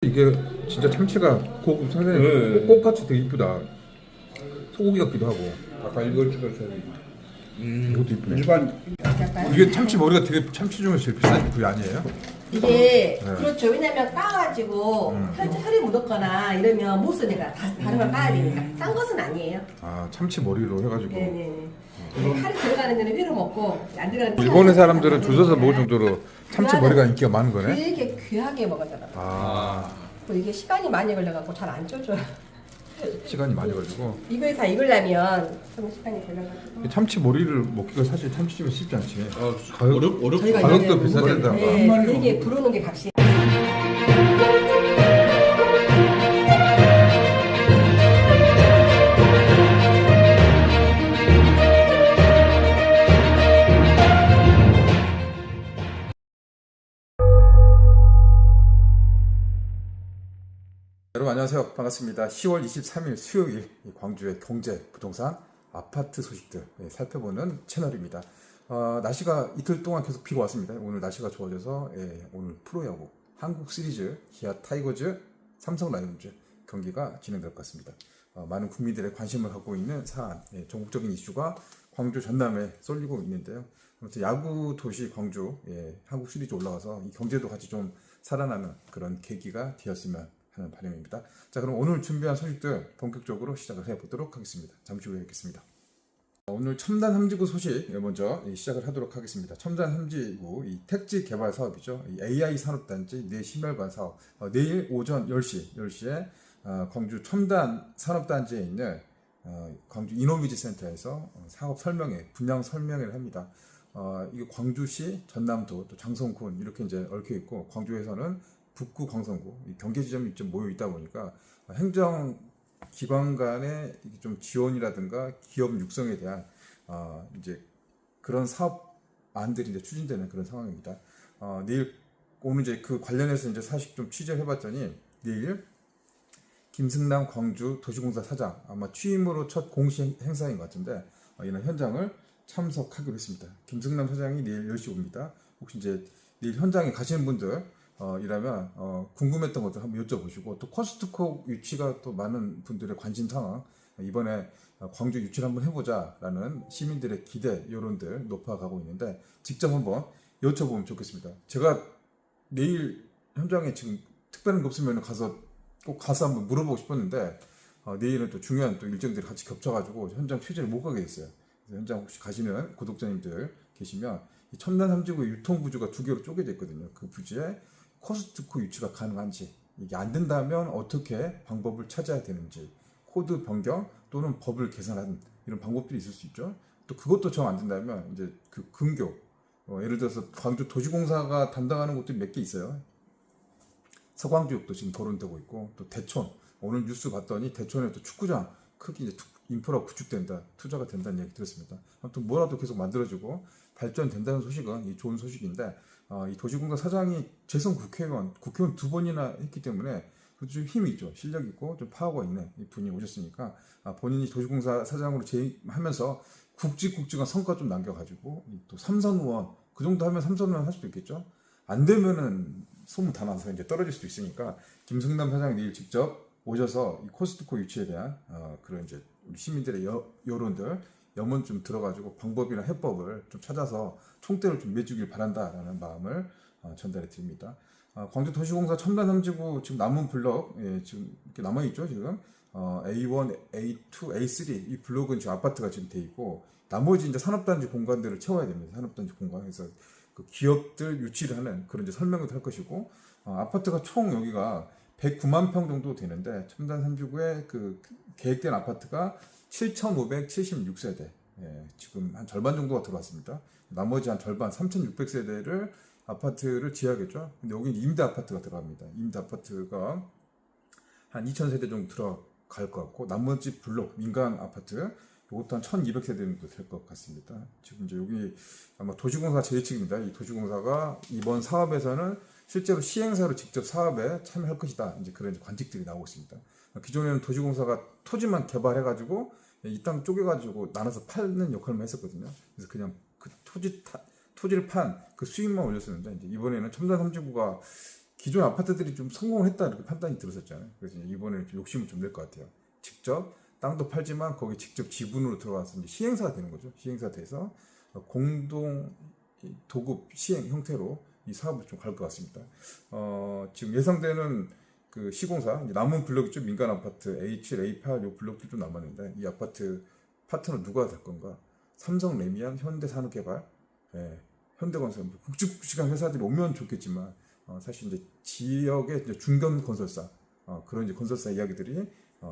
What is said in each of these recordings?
이게 진짜 참치가 고급 상당히 네. 꽃같이 되게 이쁘다. 소고기 같기도 하고. 아까 이걸 찍었어요. 이것도 이쁘네. 일반 이게 참치 머리가 되게 참치 중에서 제일 비싼 부위 아니에요? 이게 네. 그렇죠. 왜냐면 까가지고 혈이 묻었거나 이러면 못 쓰니까 다른 걸 까야 되니까 싼 것은 아니에요. 아 참치 머리로 해가지고. 네네네. 근데 칼이 들어가는 데는 회로 먹고 안 들어가는 데는 일본의 사람들은 조져서 먹을 정도로 참치 그거는 머리가 인기가 많은 거네. 되게 귀하게 먹었잖아. 아 그리고 이게 시간이 많이 걸려갖고 잘 안 쪄줘요. 시간이 많이 걸리고. 이거에 다 익으려면 좀 시간이 걸려가지고. 이 참치 머리를 먹기가 사실 참치집에 쉽지 않지. 가격, 저희가 가격도 이제는 비싸다던가. 네, 되게 불어놓은 게 값이. 여러분 안녕하세요. 반갑습니다. 10월 23일 수요일 광주의 경제, 부동산, 아파트 소식들 살펴보는 채널입니다. 날씨가 이틀 동안 계속 비가 왔습니다. 오늘 날씨가 좋아져서 오늘 프로야구, 한국 시리즈, 기아 타이거즈, 삼성 라이온즈 경기가 진행될 것 같습니다. 많은 국민들의 관심을 갖고 있는 사안, 전국적인 이슈가 광주 전남에 쏠리고 있는데요. 아무튼 야구 도시 광주, 한국 시리즈 올라와서 이 경제도 같이 좀 살아나는 그런 계기가 되었으면 하는 바람입니다. 자, 그럼 오늘 준비한 소식들 본격적으로 시작을 해보도록 하겠습니다. 잠시 후에 뵙겠습니다. 오늘 첨단 삼지구 소식 먼저 시작을 하도록 하겠습니다. 첨단 삼지구 이 택지 개발 사업이죠. 이 AI 산업단지 내심혈관 사업. 내일 오전 10시에 광주 첨단 산업단지에 있는 광주 이노비지 센터에서 사업 설명회, 분양 설명회를 합니다. 이게 광주시, 전남도, 또 장성군 이렇게 이제 얽혀 있고, 광주에서는 북구, 광성구 경계 지점이 좀 모여 있다 보니까 행정 기관 간의 좀 지원이라든가 기업 육성에 대한 이제 그런 사업안들이 이제 추진되는 그런 상황입니다. 내일 오늘 이제 그 관련해서 이제 사실 좀 취재를 해봤더니 내일 김승남 광주 도시공사 사장 아마 취임으로 첫 공식 행사인 것 같은데 이런 현장을 참석하기로 했습니다. 김승남 사장이 내일 10시 옵니다. 혹시 이제 내일 현장에 가시는 분들 이라면 궁금했던 것들 한번 여쭤보시고, 또 코스트코 유치가 또 많은 분들의 관심 상황, 이번에 광주 유치를 한번 해보자라는 시민들의 기대 여론들 높아가고 있는데 직접 한번 여쭤보면 좋겠습니다. 제가 내일 현장에 지금 특별한 게 없으면 꼭 가서 한번 물어보고 싶었는데 내일은 또 중요한 또 일정들이 같이 겹쳐가지고 현장 취재를 못 가게 됐어요. 그래서 현장 혹시 가시는 구독자님들 계시면 이 첨단 삼지구 유통 부지가 두 개로 쪼개져 있거든요. 그 부지에 코스트코 유치가 가능한지, 이게 안 된다면 어떻게 방법을 찾아야 되는지, 코드 변경 또는 법을 개선하는 이런 방법들이 있을 수 있죠. 또 그것도 정 안 된다면 이제 그 근교, 예를 들어서 광주 도시공사가 담당하는 곳들이 몇 개 있어요. 서광지역도 지금 거론되고 있고, 또 대촌, 오늘 뉴스 봤더니 대촌에 또 축구장 크게 이제 인프라 구축된다, 투자가 된다는 얘기 들었습니다. 아무튼 뭐라도 계속 만들어지고 발전된다는 소식은 좋은 소식인데, 이 도시공사 사장이 재선 국회의원 두 번이나 했기 때문에 좀 힘이 있죠. 실력 있고 좀 파워가 있는 이 분이 오셨으니까 본인이 도시공사 사장으로 재임하면서 굵직굵직한 성과 좀 남겨가지고 또 삼선 의원 그 정도 하면 삼선 의원 할 수도 있겠죠. 안 되면은 소문 다 나서 이제 떨어질 수도 있으니까 김승남 사장이 내일 직접 오셔서 이 코스트코 유치에 대한 그런 이제 우리 시민들의 여론들 염원 좀 들어가지고 방법이나 해법을 좀 찾아서 총대를 좀 매주길 바란다라는 마음을 전달해 드립니다. 광주도시공사 첨단 삼지구 지금 남은 블럭 지금 이렇게 남아 있죠. 지금 A1, A2, A3 이 블록은 지금 아파트가 지금 돼 있고, 나머지 이제 산업단지 공간들을 채워야 됩니다. 산업단지 공간에서 그 기업들 유치를 하는 그런 이제 설명을 할 것이고, 아파트가 총 여기가 109만 평 정도 되는데 첨단 삼지구에 그 계획된 아파트가 7,576세대, 지금 한 절반 정도가 들어왔습니다. 나머지 한 절반 3,600세대를 아파트를 지어야겠죠. 근데 여기 임대 아파트가 들어갑니다. 임대 아파트가 한 2,000세대 정도 들어갈 것 같고, 나머지 블록 민간 아파트 이것도 한 1,200세대 정도 될 것 같습니다. 지금 이제 여기 아마 도시공사 재측입니다. 이 도시공사가 이번 사업에서는 실제로 시행사로 직접 사업에 참여할 것이다. 이제 그런 관측들이 나오고 있습니다. 기존에는 도시공사가 토지만 개발해가지고 이 땅 쪼개가지고 나눠서 팔는 역할만 했었거든요. 그래서 그냥 그 토지를 판 그 수익만 올렸었는데, 이제 이번에는 첨단 삼지구가 기존 아파트들이 좀 성공을 했다 이렇게 판단이 들었었잖아요. 그래서 이제 이번에는 좀 욕심을 좀 낼 것 같아요. 직접 땅도 팔지만 거기 직접 지분으로 들어가서 이제 시행사가 되는 거죠. 시행사 돼서 공동 도급 시행 형태로 이 사업을 좀 갈 것 같습니다. 지금 예상되는 그 시공사 이제 남은 블록이 좀 민간 아파트 A7, A8 요 블록들 좀 남았는데 이 아파트 파트너 누가 될 건가? 삼성, 레미안, 현대산업개발, 예, 현대건설 굵직굵직한 회사들이 오면 좋겠지만 사실 이제 지역의 이제 중견 건설사 그런 이제 건설사 이야기들이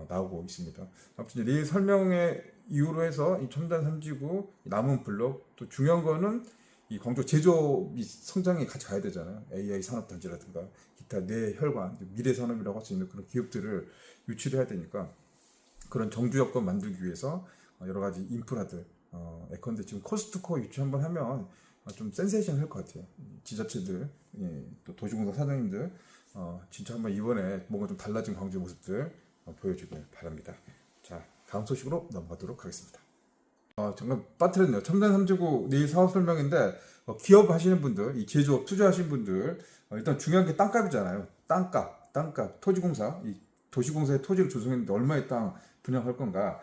나오고 있습니다. 아무튼 이제 이 설명의 이유로 해서 이 첨단 3지구 남은 블록 또 중요한 거는 이 광주 제조업이 성장에 같이 가야 되잖아요. AI 산업단지라든가 기타 뇌혈관 미래 산업이라고 할 수 있는 그런 기업들을 유치를 해야 되니까 그런 정주 여건 만들기 위해서 여러 가지 인프라들 예컨대 지금 코스트코 유치 한번 하면 좀 센세이션 할 것 같아요. 지자체들 또 도시공사 사장님들 진짜 한번 이번에 뭔가 좀 달라진 광주의 모습들 보여주길 바랍니다. 자, 다음 소식으로 넘어가도록 하겠습니다. 잠깐 빠뜨렸네요. 첨단 3지구 내일 사업 설명인데 기업 하시는 분들, 이 제조업 투자하시는 분들 일단 중요한 게 땅값이잖아요. 땅값, 토지공사, 이 도시공사의 토지를 조성했는데 얼마의 땅 분양할 건가?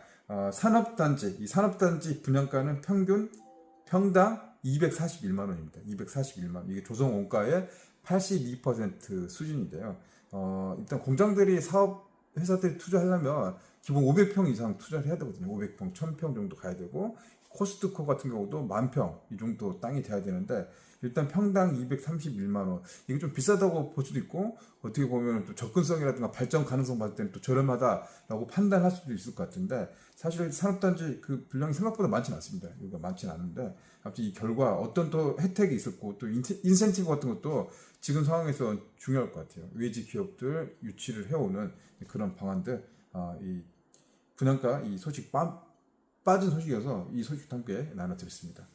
산업단지, 이 산업단지 분양가는 평균 평당 241만 원입니다. 241만 원. 이게 조성 원가의 82% 수준인데요. 일단 공장들이 사업 회사들이 투자하려면 기본 500평 이상 투자를 해야 되거든요. 500평, 1000평 정도 가야 되고 코스트코 같은 경우도 10,000평 이 정도 땅이 돼야 되는데 일단 평당 231만 원. 이게 좀 비싸다고 볼 수도 있고 어떻게 보면 또 접근성이라든가 발전 가능성 봤을 때는 또 저렴하다라고 판단할 수도 있을 것 같은데 사실 산업단지 그 분량이 생각보다 많지는 않습니다. 이거 많지는 않은데 아무튼 이 결과 어떤 또 혜택이 있었고 또 인센티브 같은 것도 지금 상황에서 중요할 것 같아요. 외지 기업들 유치를 해오는 그런 방안들 이 분양가 이 소식 빠진 소식이어서 이 소식도 함께 나눠드렸습니다.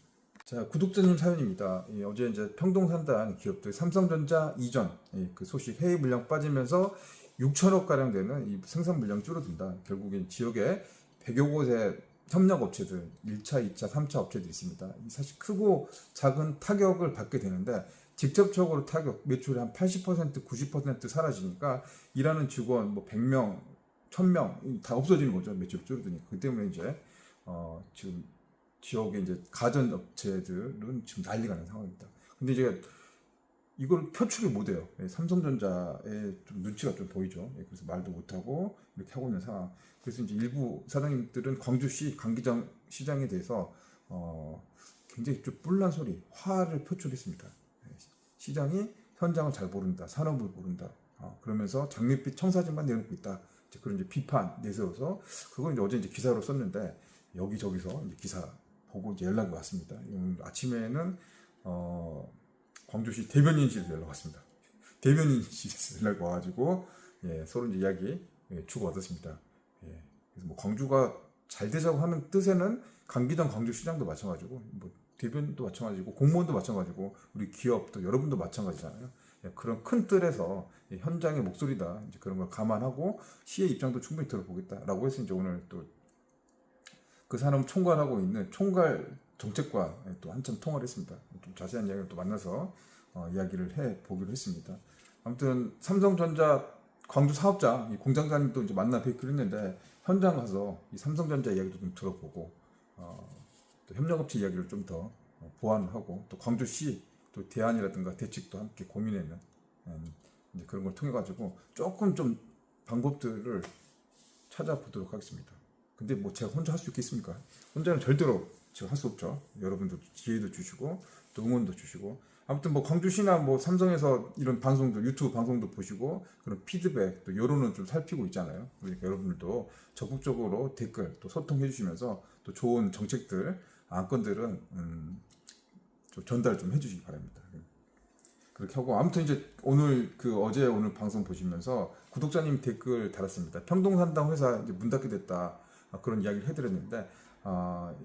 자, 구독자님 사연입니다. 어제 이제 평동 산단 기업들 삼성전자 이전 그 소식 해외 물량 빠지면서 6천억 가량 되는 이 생산 물량 줄어든다. 결국엔 지역에 100여 곳의 협력 업체들 1차, 2차, 3차 업체들이 있습니다. 사실 크고 작은 타격을 받게 되는데 직접적으로 타격 매출의 한 80%, 90% 사라지니까 일하는 직원 뭐 100명, 1000명 다 없어지는 거죠. 매출 줄어드니까. 그 때문에 이제 지금 지역의 이제 가전 업체들은 지금 난리가 난 상황입니다. 근데 이제 이걸 표출을 못해요. 삼성전자의 좀 눈치가 좀 보이죠. 그래서 말도 못하고 이렇게 하고 있는 상황. 그래서 이제 일부 사장님들은 광주시 강기장 시장에 대해서 굉장히 좀 뿔난 소리, 화를 표출했습니다. 시장이 현장을 잘 모른다, 산업을 모른다. 그러면서 장밋빛 청사진만 내놓고 있다. 이제 그런 이제 비판 내세워서 그걸 이제 어제 이제 기사로 썼는데 여기저기서 이제 기사 보고 이제 연락이 왔습니다. 아침에는 광주시 대변인실에서 연락 왔습니다. 대변인실에서 연락 와가지고 서로 이제 이야기 주고 얻었습니다. 그래서 뭐 광주가 잘 되자고 하는 뜻에는 강기정 광주시장도 마찬가지고 뭐 대변도 마찬가지고 공무원도 마찬가지고 우리 기업도 여러분도 마찬가지잖아요. 그런 큰 틀에서 현장의 목소리다 이제 그런 걸 감안하고 시의 입장도 충분히 들어보겠다라고 해서 이제 오늘 또 그 산업 총괄하고 있는 총괄 정책과 또 한참 통화를 했습니다. 좀 자세한 이야기를 또 만나서 이야기를 해 보기로 했습니다. 아무튼 삼성전자 광주 사업자 이 공장장님도 이제 만나 뵙기로 했는데 현장 가서 이 삼성전자 이야기도 좀 들어보고 또 협력업체 이야기를 좀 더 보완하고 또 광주시 또 대안이라든가 대책도 함께 고민하는 이제 그런 걸 통해 가지고 조금 좀 방법들을 찾아보도록 하겠습니다. 근데 뭐 제가 혼자 할 수 있겠습니까? 혼자는 절대로 제가 할 수 없죠. 여러분도 기회도 주시고 또 응원도 주시고 아무튼 뭐 광주시나 뭐 삼성에서 이런 방송도 유튜브 방송도 보시고 그런 피드백 또 여론은 좀 살피고 있잖아요. 그러니까 여러분들도 적극적으로 댓글 또 소통해 주시면서 또 좋은 정책들 안건들은 좀 전달 좀 해주시기 바랍니다. 그렇게 하고 아무튼 이제 오늘 어제 오늘 방송 보시면서 구독자님 댓글 달았습니다. 평동 산당 회사 이제 문 닫게 됐다. 그런 이야기를 해드렸는데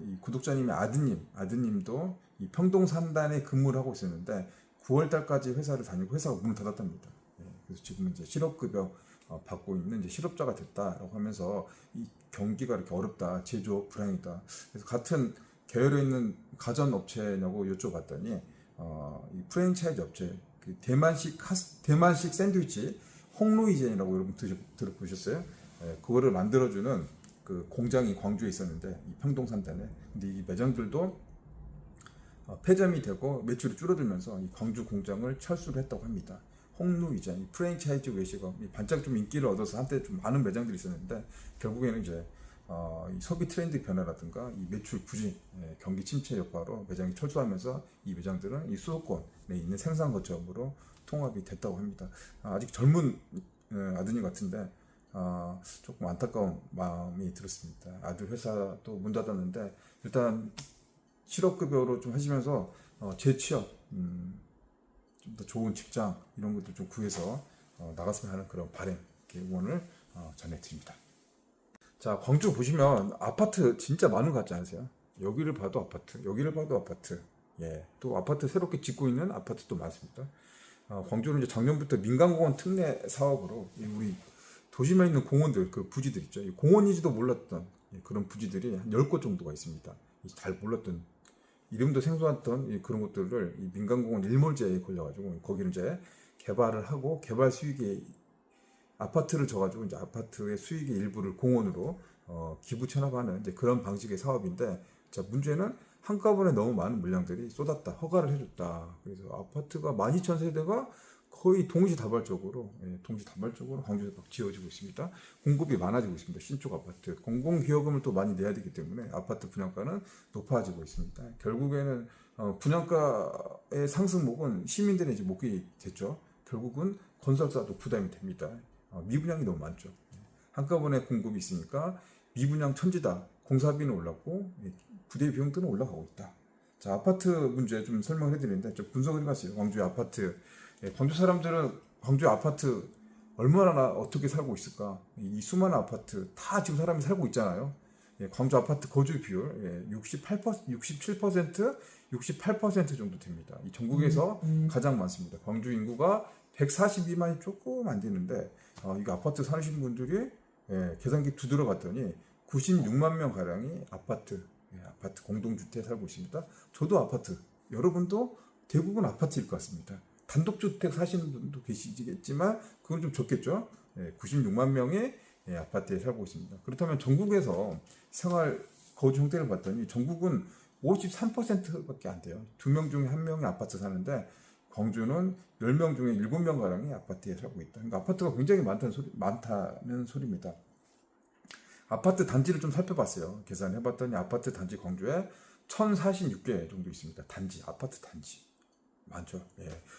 이 구독자님의 아드님도 이 평동 산단에 근무를 하고 있었는데 9월 달까지 회사를 다니고 회사가 문을 닫았답니다. 그래서 지금 이제 실업급여 받고 있는 이제 실업자가 됐다라고 하면서 이 경기가 이렇게 어렵다, 제조업 불황이다. 그래서 같은 계열에 있는 가전 업체냐고 여쭤봤더니 이 프랜차이즈 업체 그 대만식 샌드위치 홍루이젠이라고 여러분 들어보셨어요? 예, 그거를 만들어주는 그 공장이 광주에 있었는데 이 평동산단에. 근데 이 매장들도 폐점이 되고 매출이 줄어들면서 이 광주 공장을 철수를 했다고 합니다. 홍루이젠, 이 프랜차이즈 외식업, 이 반짝 좀 인기를 얻어서 한때 좀 많은 매장들이 있었는데 결국에는 이제 이 소비 트렌드 변화라든가 이 매출 부진, 경기 침체 여파로 매장이 철수하면서 이 매장들은 이 수도권에 있는 생산 거점으로 통합이 됐다고 합니다. 아직 젊은 아드님 같은데 조금 안타까운 마음이 들었습니다. 아들 회사도 문 닫았는데 일단 실업급여로 좀 하시면서 재취업, 좀 더 좋은 직장 이런 것들 좀 구해서 나갔으면 하는 그런 바람, 이렇게 응원을 전해드립니다. 자, 광주 보시면 아파트 진짜 많은 것 같지 않으세요? 여기를 봐도 아파트, 여기를 봐도 아파트. 예, 또 아파트 새롭게 짓고 있는 아파트도 많습니다. 광주는 이제 작년부터 민간공원 특례 사업으로 우리 도심에 있는 공원들, 그 부지들 있죠. 이 공원인지도 몰랐던 그런 부지들이 한 10곳 정도가 있습니다. 잘 몰랐던, 이름도 생소했던 그런 것들을 이 민간공원 일몰제에 걸려가지고 거기를 이제 개발을 하고 개발 수익의 아파트를 져가지고 이제 아파트의 수익의 일부를 공원으로 기부 체납하는 이제 그런 방식의 사업인데, 자, 문제는 한꺼번에 너무 많은 물량들이 쏟았다, 허가를 해줬다. 그래서 아파트가 12,000세대가 거의 동시다발적으로 광주에서 막 지어지고 있습니다. 공급이 많아지고 있습니다. 신축 아파트, 공공기여금을 또 많이 내야 되기 때문에 아파트 분양가는 높아지고 있습니다. 결국에는 분양가의 상승목은 시민들의 이제 목이 됐죠. 결국은 건설사도 부담이 됩니다. 미분양이 너무 많죠. 한꺼번에 공급이 있으니까 미분양 천지다. 공사비는 올랐고 부대 비용들은 올라가고 있다. 자, 아파트 문제 좀 설명을 해드리는데 좀 분석을 해봤어요. 광주의 아파트. 광주 사람들은 광주 아파트 얼마나 어떻게 살고 있을까? 이 수많은 아파트 다 지금 사람이 살고 있잖아요. 광주 아파트 거주 비율 68% 정도 됩니다. 이 전국에서 가장 많습니다. 광주 인구가 142만이 조금 안 되는데 이거 아파트 사시는 분들이 계산기 두드려 봤더니 96만 명 가량이 아파트 공동주택에 살고 있습니다. 저도 아파트, 여러분도 대부분 아파트일 것 같습니다. 단독주택 사시는 분도 계시겠지만 그건 좀 적겠죠. 96만 명이 아파트에 살고 있습니다. 그렇다면 전국에서 생활 거주 형태를 봤더니 전국은 53%밖에 안 돼요. 2명 중에 1명이 아파트 사는데 광주는 10명 중에 7명 가량이 아파트에 살고 있다. 그러니까 아파트가 굉장히 많다는 소리입니다. 아파트 단지를 좀 살펴봤어요. 계산해봤더니 아파트 단지 광주에 1046개 정도 있습니다. 단지, 아파트 단지. 많죠.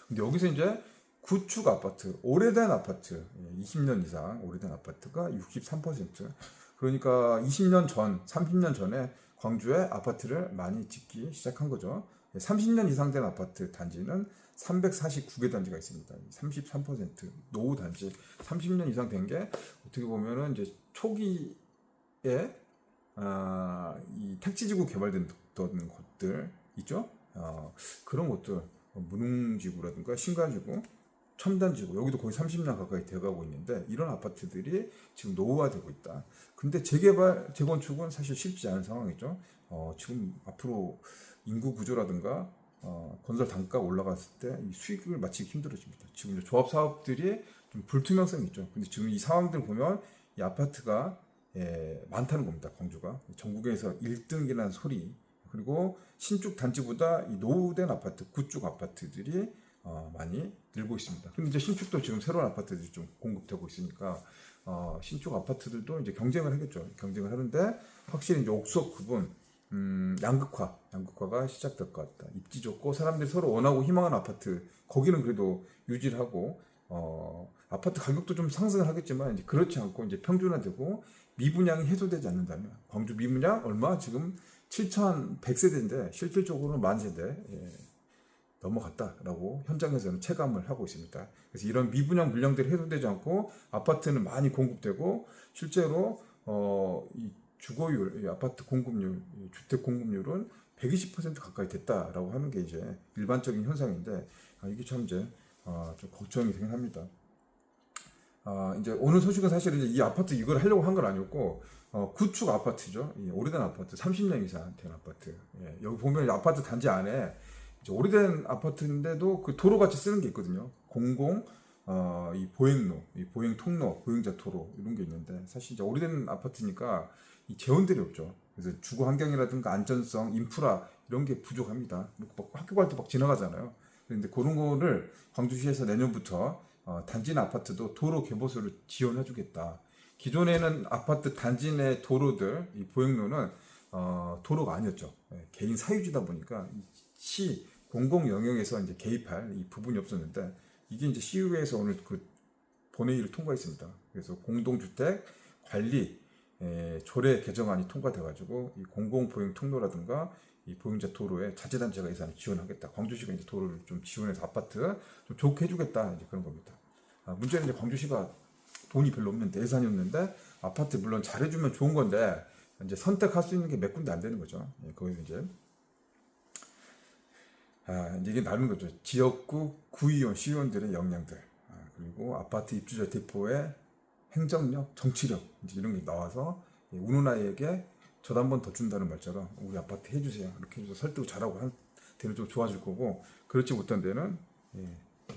근데 여기서 이제 구축 아파트, 오래된 아파트, 20년 이상 오래된 아파트가 63%. 그러니까 20년 전, 30년 전에 광주에 아파트를 많이 짓기 시작한 거죠. 30년 이상 된 아파트 단지는 349개 단지가 있습니다. 33% 노후 단지. 30년 이상 된 게 어떻게 보면은 이제 초기에 이 택지지구 개발된 곳들 있죠. 그런 곳들, 문흥지구라든가 신관지구, 첨단지구, 여기도 거의 30년 가까이 돼가고 있는데 이런 아파트들이 지금 노후화되고 있다. 근데 재개발, 재건축은 사실 쉽지 않은 상황이죠. 지금 앞으로 인구 구조라든가 건설 단가가 올라갔을 때 이 수익을 맞추기 힘들어집니다. 지금 이제 조합 사업들이 좀 불투명성이 있죠. 근데 지금 이 상황들 보면 이 아파트가 많다는 겁니다. 광주가 전국에서 1등이라는 소리. 그리고 신축 단지보다 이 노후된 아파트, 구축 아파트들이 많이 늘고 있습니다. 근데 이제 신축도 지금 새로운 아파트들이 좀 공급되고 있으니까 신축 아파트들도 이제 경쟁을 하겠죠. 경쟁을 하는데 확실히 이제 옥석 구분, 양극화가 시작될 것 같다. 입지 좋고 사람들이 서로 원하고 희망하는 아파트, 거기는 그래도 유지를 하고 아파트 가격도 좀 상승을 하겠지만 이제 그렇지 않고 이제 평준화되고 미분양이 해소되지 않는다면 광주 미분양 얼마 지금 7,100세대인데 실질적으로는 10,000세대 넘어갔다라고 현장에서는 체감을 하고 있습니다. 그래서 이런 미분양 물량들이 해소되지 않고 아파트는 많이 공급되고 실제로 이 주거율, 이 아파트 공급률, 이 주택 공급률은 120% 가까이 됐다라고 하는 게 이제 일반적인 현상인데 이게 참 이제 좀 걱정이 되긴 합니다. 이제 오늘 소식은 사실 이제 이 아파트 이걸 하려고 한 건 아니었고 구축 아파트죠. 오래된 아파트, 30년 이상 된 아파트. 여기 보면 아파트 단지 안에 이제 오래된 아파트인데도 그 도로 같이 쓰는 게 있거든요. 공공 이 보행로, 이 보행 통로, 보행자 도로 이런 게 있는데 사실 이제 오래된 아파트니까 이 재원들이 없죠. 그래서 주거 환경이라든가 안전성, 인프라 이런 게 부족합니다. 막 학교 갈 때 막 지나가잖아요. 그런데 그런 거를 광주시에서 내년부터 단지 내 아파트도 도로 개보수를 지원해주겠다. 기존에는 아파트 단지 내 도로들, 이 보행로는 도로가 아니었죠. 개인 사유지다 보니까 시 공공 영역에서 이제 개입할 이 부분이 없었는데 이게 이제 시의회에서 오늘 그 본회의를 통과했습니다. 그래서 공동주택 관리 조례 개정안이 통과돼가지고 이 공공보행 통로라든가 이 보행자 도로에 자치단체가 예산을 지원하겠다. 광주시가 이제 도로를 좀 지원해서 아파트 좀 좋게 해주겠다 이제 그런 겁니다. 문제는 이제 광주시가 돈이 별로 없는데 예산이 없는데 아파트 물론 잘해주면 좋은 건데 이제 선택할 수 있는 게 몇 군데 안 되는 거죠. 거기서 이제 이게 나누는 거죠. 지역구 구의원, 시의원들의 역량들, 그리고 아파트 입주자 대표의 행정력, 정치력 이제 이런 게 나와서 운운아이에게 저도 한 번 더 준다는 말처럼 우리 아파트 해주세요. 이렇게 해서 설득 잘하고 한 데는 좀 좋아질 거고 그렇지 못한 데는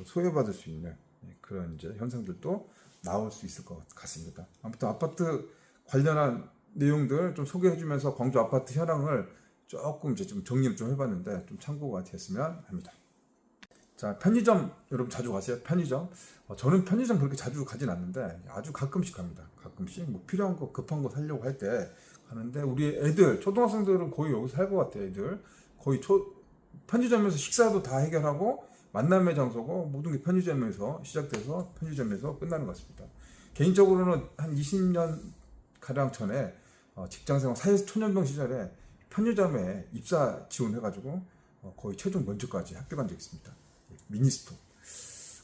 소외받을 수 있는 그런 이제 현상들도 나올 수 있을 것 같습니다. 아무튼 아파트 관련한 내용들 좀 소개해주면서 광주 아파트 현황을 조금 이제 좀 정리를 좀 해봤는데 좀 참고가 되었으면 합니다. 자, 편의점 여러분 자주 가세요? 편의점? 저는 편의점 그렇게 자주 가진 않는데 아주 가끔씩 갑니다. 가끔씩 뭐 필요한 거 급한 거 사려고 할 때 가는데 우리 애들 초등학생들은 거의 여기서 살 것 같아요. 애들 거의 편의점에서 식사도 다 해결하고 만남의 장소고 모든 게 편의점에서 시작돼서 편의점에서 끝나는 것 같습니다. 개인적으로는 한 20년 가량 전에 직장생활 사회초년병 시절에 편의점에 입사 지원해가지고 거의 최종 면접까지 합격한 적이 있습니다. 미니스톱.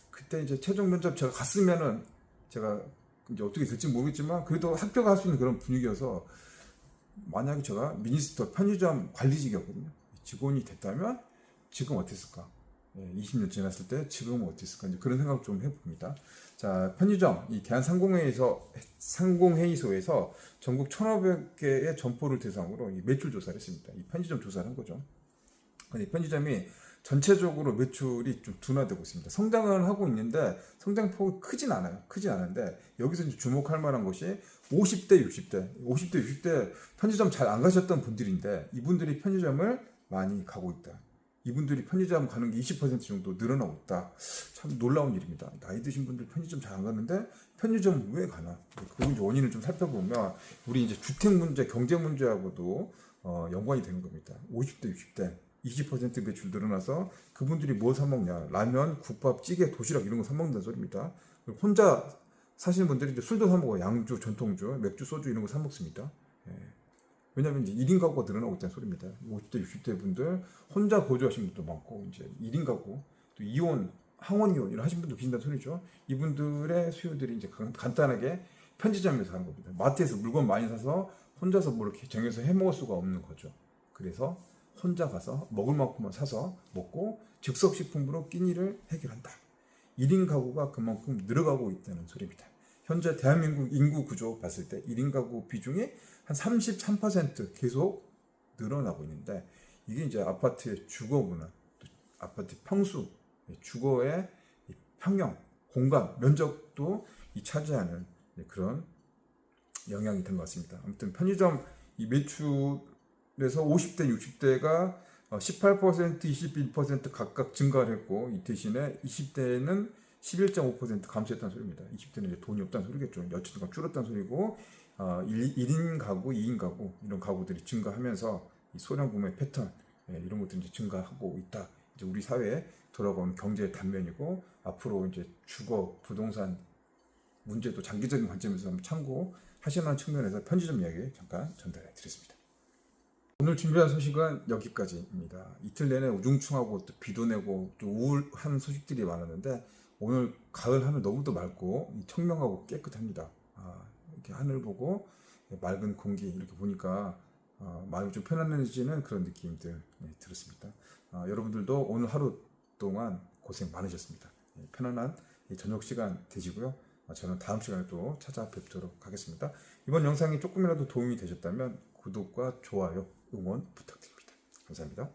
그때 이제 최종 면접 제가 갔으면은 제가 이제 어떻게 될지 모르겠지만 그래도 합격할 수 있는 그런 분위기여서 만약에 제가 미니스톱 편의점 관리직이었거든요. 직원이 됐다면 지금 어땠을까? 20년 지났을 때 지금은 어땠을까? 이제 그런 생각 좀 해봅니다. 자, 편의점 이 대한상공회의소에서 전국 1,500개의 점포를 대상으로 이 매출 조사를 했습니다. 이 편의점 조사를 한 거죠. 근데 편의점이 전체적으로 매출이 좀 둔화되고 있습니다. 성장은 하고 있는데 성장폭이 크진 않아요. 크진 않은데 여기서 이제 주목할 만한 것이 50대, 60대 편의점 잘 안 가셨던 분들인데 이분들이 편의점을 많이 가고 있다. 이분들이 편의점 가는 게 20% 정도 늘어나고 있다. 참 놀라운 일입니다. 나이 드신 분들 편의점 잘 안 가는데 편의점 왜 가나? 그 원인을 좀 살펴보면 우리 이제 주택 문제, 경제 문제하고도 연관이 되는 겁니다. 50대, 60대 20% 매출 늘어나서 그분들이 뭐 사 먹냐? 라면, 국밥, 찌개, 도시락 이런 거 사 먹는다는 소리입니다. 혼자 사시는 분들이 이제 술도 사 먹어요. 양주, 전통주, 맥주, 소주 이런 거 사 먹습니다. 왜냐하면 이제 1인 가구가 늘어나고 있다는 소리입니다. 50대, 60대 분들 혼자 거주하시는 분도 많고 이제 1인 가구, 또 이혼, 항원 이혼 이런 하신 분도 계신다는 소리죠. 이분들의 수요들이 이제 간단하게 편의점에서 하는 겁니다. 마트에서 물건 많이 사서 혼자서 뭐 이렇게 정해서 해 먹을 수가 없는 거죠. 그래서 혼자 가서 먹을 만큼만 사서 먹고 즉석식품으로 끼니를 해결한다. 1인 가구가 그만큼 늘어가고 있다는 소리입니다. 현재 대한민국 인구 구조 봤을 때 1인 가구 비중이 한 33% 계속 늘어나고 있는데 이게 이제 아파트의 주거 문화, 아파트 평수, 주거의 평형, 공간, 면적도 차지하는 그런 영향이 된 것 같습니다. 아무튼 편의점 이 매출에서 50대, 60대가 18%, 21% 각각 증가를 했고 이 대신에 20대는 11.5% 감소했다는 소리입니다. 20대는 이제 돈이 없다는 소리겠죠. 여친과 줄었다는 소리고 1인 가구, 2인 가구 이런 가구들이 증가하면서 이 소량 구매 패턴 이런 것들이 이제 증가하고 있다. 이제 우리 사회에 돌아가는 경제의 단면이고 앞으로 이제 주거, 부동산 문제도 장기적인 관점에서 한번 참고하시는 측면에서 편의점 이야기 잠깐 전달해 드렸습니다. 오늘 준비한 소식은 여기까지입니다. 이틀 내내 우중충하고 또 비도 내고 또 우울한 소식들이 많았는데 오늘 가을 하늘 너무도 맑고 청명하고 깨끗합니다. 이렇게 하늘 보고 맑은 공기 이렇게 보니까 마음이 좀 편안해지는 그런 느낌들 들었습니다. 여러분들도 오늘 하루 동안 고생 많으셨습니다. 편안한 저녁 시간 되시고요. 저는 다음 시간에 또 찾아뵙도록 하겠습니다. 이번 영상이 조금이라도 도움이 되셨다면 구독과 좋아요, 응원 부탁드립니다. 감사합니다.